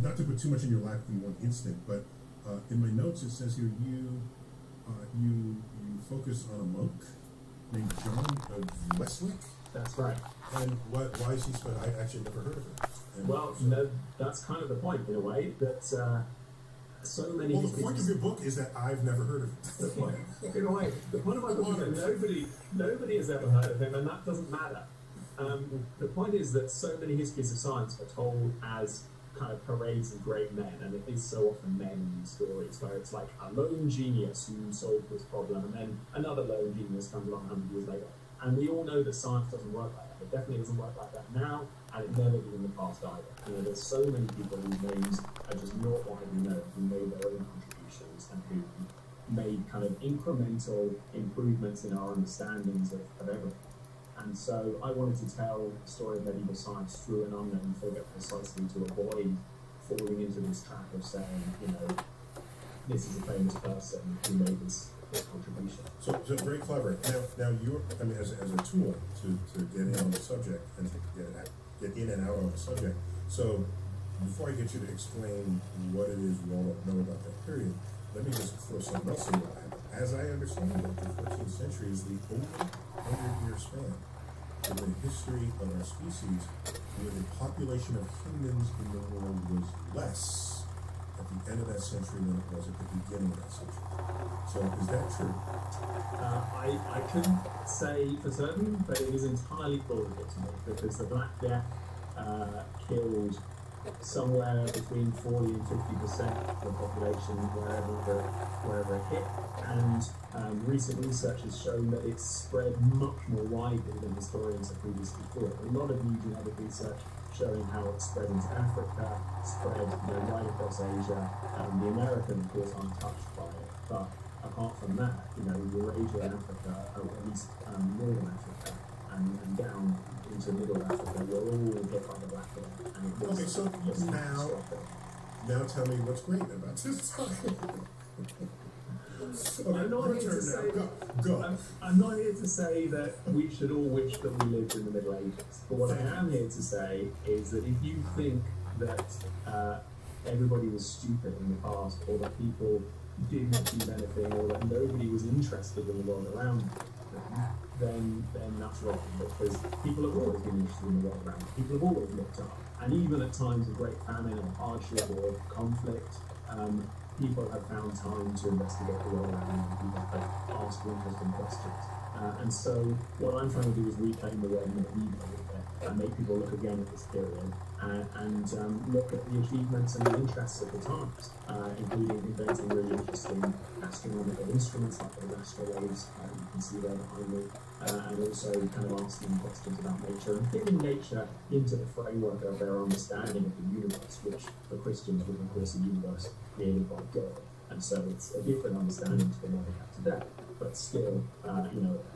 not to put too much in your lap in one instant, but in my notes it says here you focus on a monk named John of Westwick. That's right. And why is he spent? I actually never heard of him. Well, no, that's kind of the point in a way that so many. Well, the point of your book is that I've never heard of him. The point, in a way, the point of my book is that nobody has ever heard of him, and that doesn't matter. The point is that so many histories of science are told as kind of parades of great men, and it is so often men in these stories where it's like a lone genius who solved this problem, and then another lone genius comes along 100 years later. And we all know that science doesn't work like that. It definitely doesn't work like that now, and it never did in the past either. You know, there's so many people whose names are just not widely known, who made their own contributions and who made kind of incremental improvements in our understandings of everything. And so I wanted to tell the story of medieval science through an unknown figure, precisely to avoid falling into this trap of saying, you know, this is a famous person who made this contribution. So very clever. Now you're, I mean, as a tool to get in on the subject and to get in and out on the subject. So before I get you to explain what it is we all know about that period, let me just throw something else in your lap. As I understand it, the 14th century is the only 100-year span in the history of our species where the population of humans in the world was less at the end of that century than it was at the beginning of that century. So is that true? I couldn't say for certain, but it is entirely plausible to me because the Black Death killed somewhere between 40 and 50% of the population wherever it hit, and recent research has shown that it's spread much more widely than historians have previously thought. A lot of new genetic research showing how it spread into Africa, spread right across Asia, and the Americans, of course, untouched by it. But apart from that, Eurasia and Africa, or at least Northern Africa, and down into Middle Africa, were all hit by the Black Death. And it was, okay, so now tell me what's great about this time. I'm not here to say I'm not here to say that we should all wish that we lived in the Middle Ages. But what I am here to say is that if you think that everybody was stupid in the past, or that people didn't achieve anything, or that nobody was interested in the world around them, then that's wrong. Because people have always been interested in the world around them. People have always looked up. And even at times of great famine or hardship or conflict, people have found time to investigate the world around them. People have asked interesting questions. And so what I'm trying to do is reclaim the word medieval and make people look again at this period and look at the achievements and the interests of the times, including inventing really interesting astronomical instruments like the NASCAR waves, you can see there behind me, and also kind of asking questions about nature and fitting nature into the framework of their understanding of the universe, which for Christians was of course a universe created by God. And so it's a different understanding to the one we have today, but still,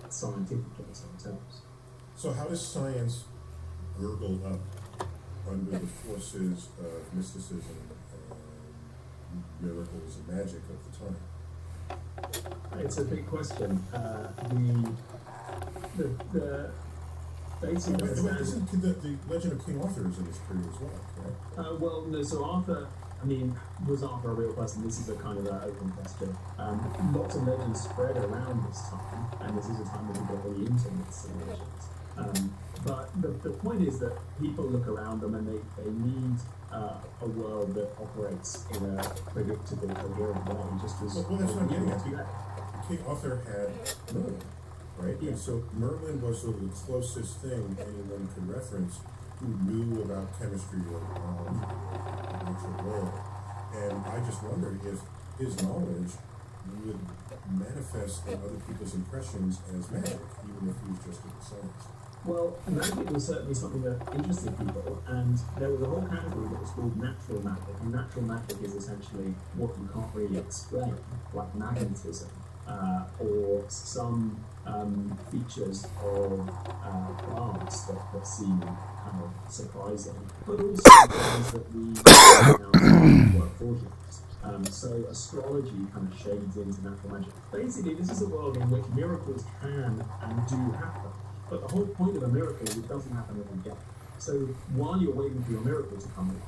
scientific in some terms. So how does science gurgle up under the forces of mysticism, miracles, and magic of the time? It's a big question. The basic understanding... Isn't the legend of King Arthur is in this period as well, correct? So Arthur... was Arthur a real person? This is a kind of an open question. Lots of legends spread around this time, and this is a time when people are really into myths and legends. But the point is that people look around them and they need a world that operates in a predictable, coherent way, just as... Well, that's what I'm getting at. King Arthur had Merlin, right? Yeah. And so Merlin was sort of the closest thing anyone could reference who knew about chemistry or biology or the natural world. And I just wondered if his knowledge would manifest in other people's impressions as magic, even if he was just a science. Well, magic was certainly something that interested people, and there was a whole category that was called natural magic. And natural magic is essentially what you can't really explain, like magnetism, or some features of plants that seem kind of surprising, but also things that we now work fortunate. So astrology kind of shades into natural magic. Basically, this is a world in which miracles can and do happen. But the whole point of a miracle is it doesn't happen every day. So while you're waiting for your miracle to come along,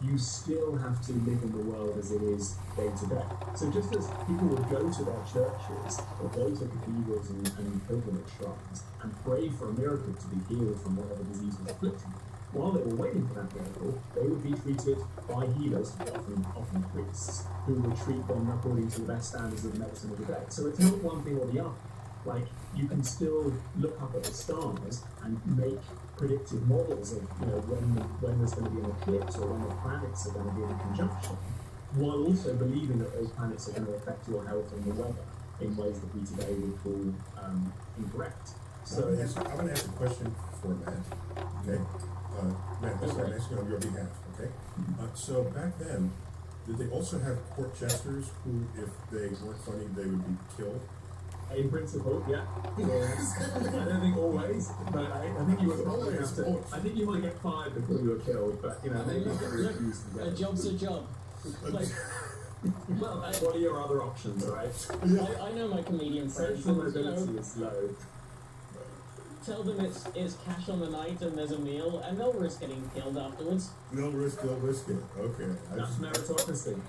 you still have to live in the world as it is day to day. So just as people would go to their churches or go to cathedrals and pilgrimage shrines and pray for a miracle to be healed from whatever disease was afflicting them, while they were waiting for that miracle, they would be treated by healers, often priests, who would treat them according to the best standards of medicine of the day. So it's not one thing or the other. Like, you can still look up at the stars and make predictive models of, when there's going to be an eclipse or when the planets are going to be in conjunction, while also believing that those planets are going to affect your health and the weather in ways that we today would call incorrect. So I'm going to ask a question for Matt. Okay, Matt, this is what I'm asking on your behalf. Okay, so back then, did they also have court jesters who, if they weren't funny, they would be killed? in principle, yeah. I don't think always, but I think you would probably have to. I think you might get fired before you were killed, but maybe you get refused. A job's a job. Like, well, what are your other options, right? I know my comedian friends. Social mobility is low. Tell them it's cash on the night and there's a meal, and they'll risk getting killed afterwards. They'll risk it. Okay. That's meritocracy.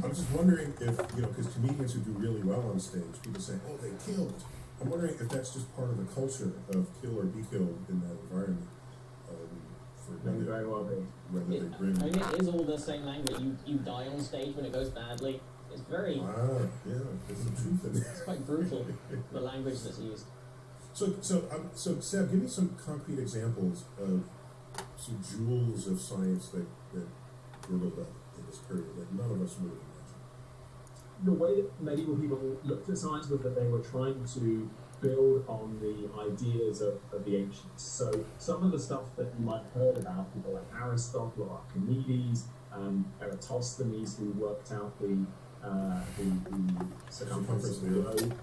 I'm just wondering if, because comedians who do really well on stage, people say, oh, they killed. I'm wondering if that's just part of the culture of kill or be killed in that environment. Very well be. Whether they bring... I mean, it is all the same language. You die on stage when it goes badly. It's very... yeah, there's some truth in it. It's quite brutal, the language that's used. So Seb, give me some concrete examples of some jewels of science that gurgled up in this period that none of us would have imagined. The way that medieval people looked at science was that they were trying to build on the ideas of the ancients. So some of the stuff that you might have heard about, people like Aristotle or Archimedes, Eratosthenes, who worked out the circumference of the globe.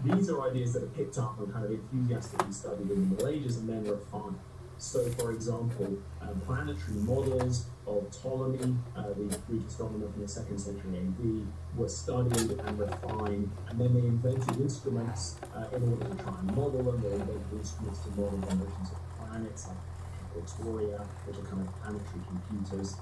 These are ideas that are picked up and kind of enthusiastically studied in the Middle Ages and then refined. So, for example, planetary models of Ptolemy, the Greek astronomer from the 2nd century AD, were studied and refined, and then they invented instruments in order to try and model them. They invented instruments to model the motions of planets, like Victoria, which are kind of planetary computers.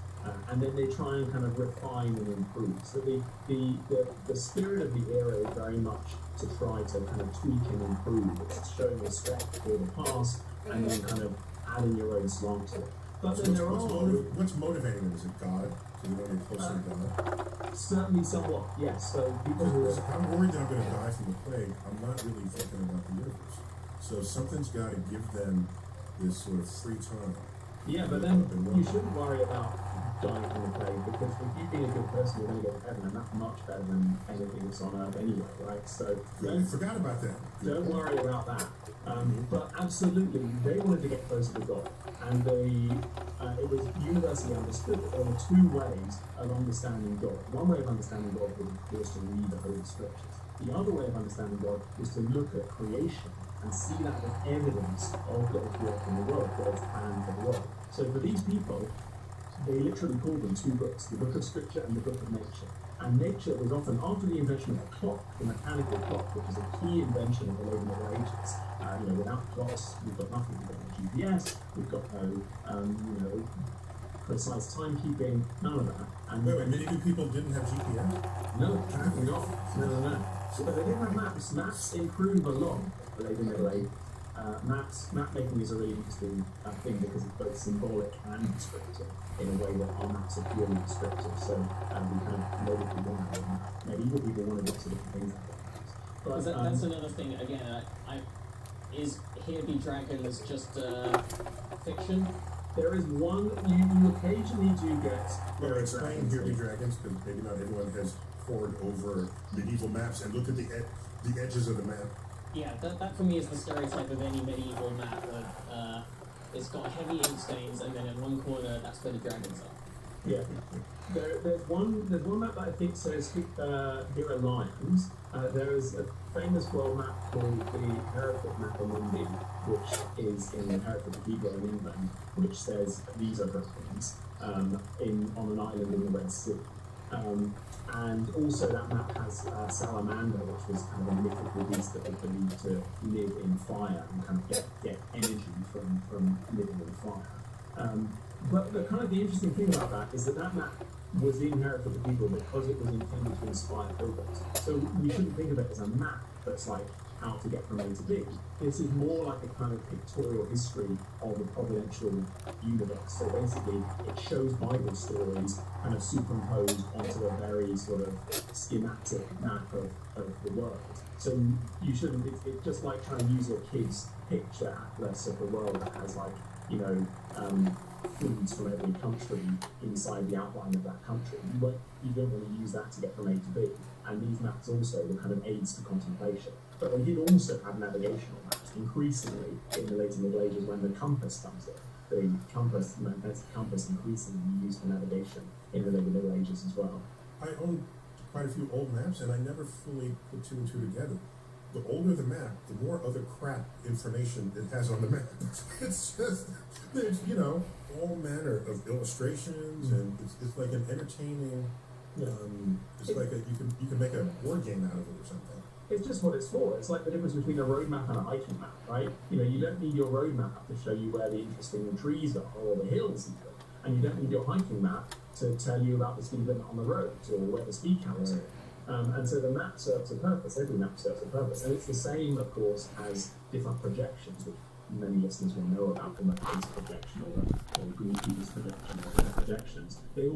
And then they try and kind of refine and improve. So the spirit of the era is very much to try to kind of tweak and improve. It's showing respect for the past and then kind of adding your own slant to it. But then what's motivating them? Is it God? Do they want to get closer to God? Certainly somewhat, yes. So people who if I'm worried that I'm going to die from the plague, I'm not really thinking about the universe. So something's got to give them this sort of free time. Yeah, but then you shouldn't worry about dying from the plague, because if you've been a good person, you're going to go to heaven, and that's much better than anything that's on earth anyway, right? So I forgot about that. Don't worry about that. But absolutely, they wanted to get closer to God, and it was universally understood that there were two ways of understanding God. One way of understanding God was to read the Holy Scriptures. The other way of understanding God was to look at creation and see that as evidence of God's work in the world, God's plan for the world. So for these people, they literally called them two books, the book of Scripture and the book of nature. And nature was often, after the invention of the clock, the mechanical clock, which is a key invention of the late Middle Ages. Without clocks, we've got nothing. We've got no GPS, we've got no, precise timekeeping, none of that. And wait, medieval people didn't have GPS? No, apparently not. No. But they didn't have maps. Maps improved a lot the late Middle Ages. Map making is a really interesting thing because it's both symbolic and descriptive in a way that our maps are purely descriptive. So we kind of know what we want out of a map. Medieval people wanted lots of different things out of maps. But that's another thing. Again, is Here Be Dragons just fiction? There is one you occasionally do get. Well, explain Here Be Dragons, because maybe not everyone has pored over medieval maps and looked at the edges of the map. Yeah, that for me is the stereotype of any medieval map that it's got heavy ink stains, and then in one corner that's where the dragons are. Yeah, there's one map that I think says here are lions. There is a famous world map called the Hereford Map of Mundi, which is in Hereford Cathedral in England, which says these are dragons on an island in the Red Sea. And also that map has Salamander, which was kind of a mythical beast that they believed to live in fire and kind of get energy from living in fire. But the interesting thing about that is that map was inherited to people because it was intended to inspire progress. So we shouldn't think of it as a map that's like how to get from A to B. This is more like a kind of pictorial history of a providential universe. So basically, it shows Bible stories kind of superimposed onto a very sort of schematic map of the world. So you shouldn't, it's just like trying to use your kids' picture atlas of the world that has like, foods from every country inside the outline of that country. You don't want to use that to get from A to B. And these maps also were kind of aids to contemplation. But they did also have navigational maps, increasingly in the later Middle Ages when the compass comes in. The magnetic compass increasingly used for navigation in the later Middle Ages as well. I own quite a few old maps, and I never fully put two and two together. The older the map, the more other crap information it has on the map. It's just, there's, all manner of illustrations, and it's like an entertaining, it's like you can make a board game out of it or something. It's just what it's for. It's like the difference between a road map and a hiking map, right? You don't need your road map to show you where the interesting trees are or the hills even. And you don't need your hiking map to tell you about the speed limit on the road or where the speed cameras are. And so the map serves a purpose, every map serves a purpose. And it's the same, of course, as different projections, which many listeners will know about the Mercator's projection or Greenpeace's projection or their projections. They all